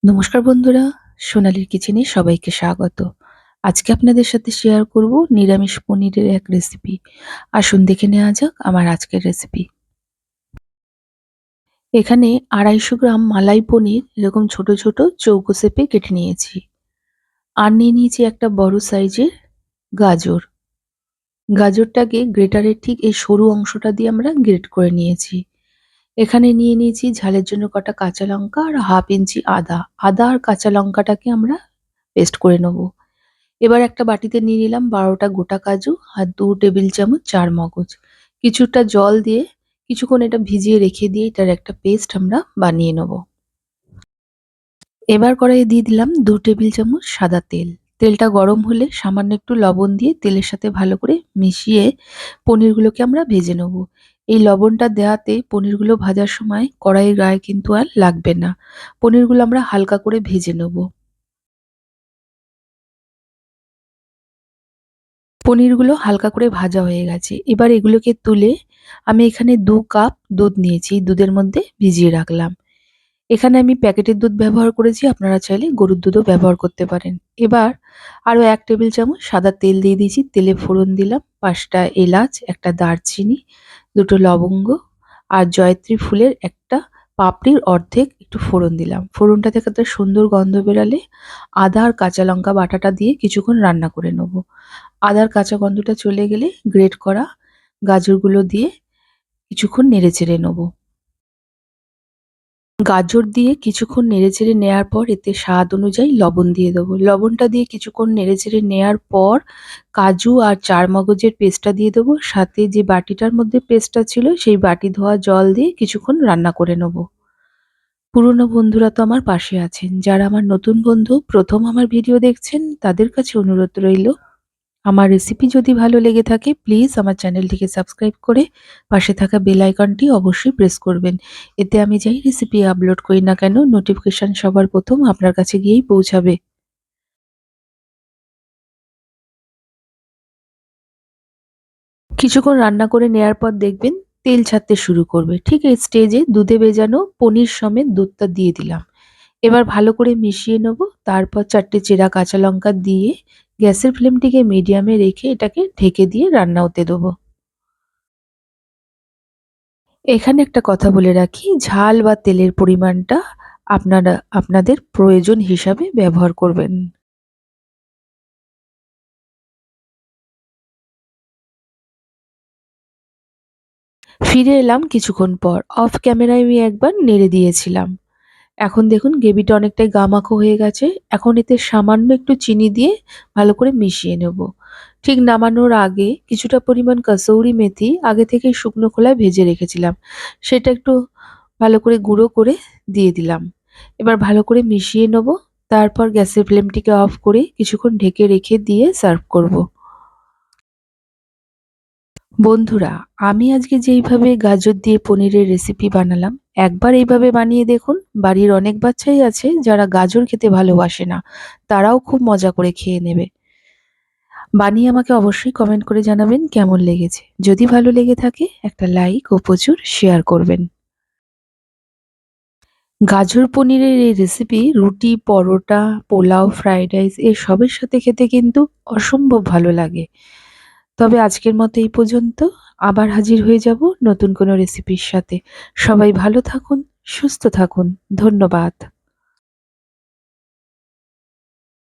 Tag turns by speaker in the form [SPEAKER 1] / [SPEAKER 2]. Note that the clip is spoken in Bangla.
[SPEAKER 1] নমস্কার বন্ধুরা, সোনালীর কিচেনে সবাইকে স্বাগত। আজকে আপনাদের সাথে শেয়ার করব নিরামিষ পনিরের এক রেসিপি। আসুন দেখে নেওয়া যাক আমার আজকের রেসিপি। এখানে 250 গ্রাম মালাই পনির এরকম ছোট ছোট চৌকো শেপে কেটে নিয়েছি। আর নিয়ে নিয়েছি একটা বড় সাইজের গাজর। গাজরটাকে গ্রেটারের ঠিক এই সরু অংশটা দিয়ে আমরা গ্রেট করে নিয়েছি। এখানে নিয়ে নিয়েছি ঝালের জন্য কটা কাঁচা লঙ্কা আর হাফ ইঞ্চি আদা। আদা আর কাঁচা লঙ্কাটাকে আমরা পেস্ট করে নেবো। এবার একটা বাটিতে নিয়ে নিলাম 12টা গোটা কাজু আর 2 টেবিল চামচ চারমগজ। কিছুটা জল দিয়ে কিছুক্ষণ এটা ভিজিয়ে রেখে দিয়ে এটার একটা পেস্ট আমরা বানিয়ে নেব। এবার কড়াইয়ে দিয়ে দিলাম 2 টেবিল চামচ সাদা তেল। তেলটা গরম হলে সামান্য একটু লবণ দিয়ে তেলের সাথে ভালো করে মিশিয়ে পনিরগুলোকে আমরা ভেজে নেব। এই লবণটা দেওয়াতে পনিরগুলো ভাজার সময় কড়াইয়ের গায়ে কিন্তু আর লাগবে না। পনিরগুলো আমরা হালকা করে ভেজে নেব। পনিরগুলো হালকা করে ভাজা হয়ে গেছে। এবার এগুলোকে তুলে আমি এখানে 2 কাপ দুধ নিয়েছি। দুধের মধ্যে ভিজিয়ে রাখলাম। এখানে আমি প্যাকেটের দুধ ব্যবহার করেছি। আপনারা চাইলে গরুর দুধও ব্যবহার করতে পারেন। এবার আরো 1 টেবিল চামচ সাদা তেল দিয়ে দিয়েছি। তেলে ফোড়ন দিলাম 5টা এলাচ, একটা দারচিনি, 2টো লবঙ্গ আর জয়ত্রী ফুলের একটা পাপড়ির অর্ধেক একটু ফোড়ন দিলাম। ফোড়নটা থেকে একটা সুন্দর গন্ধ বেরালে আদা আর কাঁচা লঙ্কা বাটাটা দিয়ে কিছুক্ষণ রান্না করে নেব। আদার কাঁচা গন্ধটা চলে গেলে গ্রেট করা গাজরগুলো দিয়ে কিছুক্ষণ নেড়েচেড়ে নেব। গাজর দিয়ে কিছুক্ষণ নেড়েচেড়ে নেয়ার পর এতে স্বাদ অনুযায়ী লবণ দিয়ে দেবো। লবণটা দিয়ে কিছুক্ষণ নেড়েচেড়ে নেয়ার পর কাজু আর চারমগজের পেস্টটা দিয়ে দেবো। সাথে যে বাটিটার মধ্যে পেস্টটা ছিল সেই বাটি ধোয়া জল দিয়ে কিছুক্ষণ রান্না করে নেব। পুরনো বন্ধুরা তো আমার পাশে আছেন। যারা আমার নতুন বন্ধু, প্রথম আমার ভিডিও দেখছেন, তাদের কাছে অনুরোধ রইল আমার রেসিপি যদি ভালো লেগে থাকে প্লিজ আমার চ্যানেলটিকে সাবস্ক্রাইব করে পাশে থাকা বেল আইকনটি অবশ্যই প্রেস করবেন। এতে আমি যেই রেসিপি আপলোড করি না কেন নোটিফিকেশন সবার প্রথম আপনার কাছে গিয়েই পৌঁছাবে। কিছুক্ষণ রান্না করে নেয়ার পর দেখবেন তেল ছাড়তে শুরু করবে। ঠিক এই স্টেজে দুধে ভেজানো পনির সমেত দুধটা দিয়ে দিলাম। এবার ভালো করে মিশিয়ে নেব। তারপর 4টে চেরা কাঁচা লঙ্কা দিয়ে গ্যাসের ফ্লেমটিকে মিডিয়ামে রেখে এটাকে ঢেকে দিয়ে রান্না হতে দেবো। এখানে একটা কথা বলে রাখি, ঝাল বা তেলের পরিমাণটা আপনারা আপনাদের প্রয়োজন হিসাবে ব্যবহার করবেন। ফিরে এলাম কিছুক্ষণ পর। অফ ক্যামেরায় আমি একবার নেড়ে দিয়েছিলাম। এখন দেখুন গ্রেভিটা অনেকটাই গামাখো হয়ে গেছে। এখন এতে সামান্য একটু চিনি দিয়ে ভালো করে মিশিয়ে নেব। ঠিক নামানোর আগে কিছুটা পরিমাণ কাসৌরি মেথি আগে থেকেই শুকনো খোলায় ভেজে রেখেছিলাম। সেটা একটু ভালো করে গুঁড়ো করে দিয়ে দিলাম। এবার ভালো করে মিশিয়ে নেব। তারপর গ্যাসের ফ্লেমটিকে অফ করে কিছুক্ষণ ঢেকে রেখে দিয়ে সার্ভ করব। বন্ধুরা, আমি আজকে যেইভাবে গাজর দিয়ে পনিরের রেসিপি বানালাম, একবার এইভাবে বানিয়ে দেখুন। বাড়ির অনেক বাচ্চাই আছে যারা গাজর খেতে ভালোবাসে না। তারাও খুব মজা করে খেয়ে নেবে। বানিয়ে আমাকে অবশ্যই কমেন্ট করে জানাবেন কেমন লেগেছে। যদি ভালো লেগে থাকে একটা লাইক ও প্রচুর শেয়ার করবেন। গাজর পনিরের এই রেসিপি রুটি, পরোটা, পোলাও, ফ্রাইড রাইস এসবের সাথে খেতে কিন্তু অসম্ভব ভালো লাগে। তবে আজকের মতো এই পর্যন্ত। আবার হাজির হয়ে যাব নতুন কোনো রেসিপির সাথে। সবাই ভালো থাকুন, সুস্থ থাকুন। ধন্যবাদ।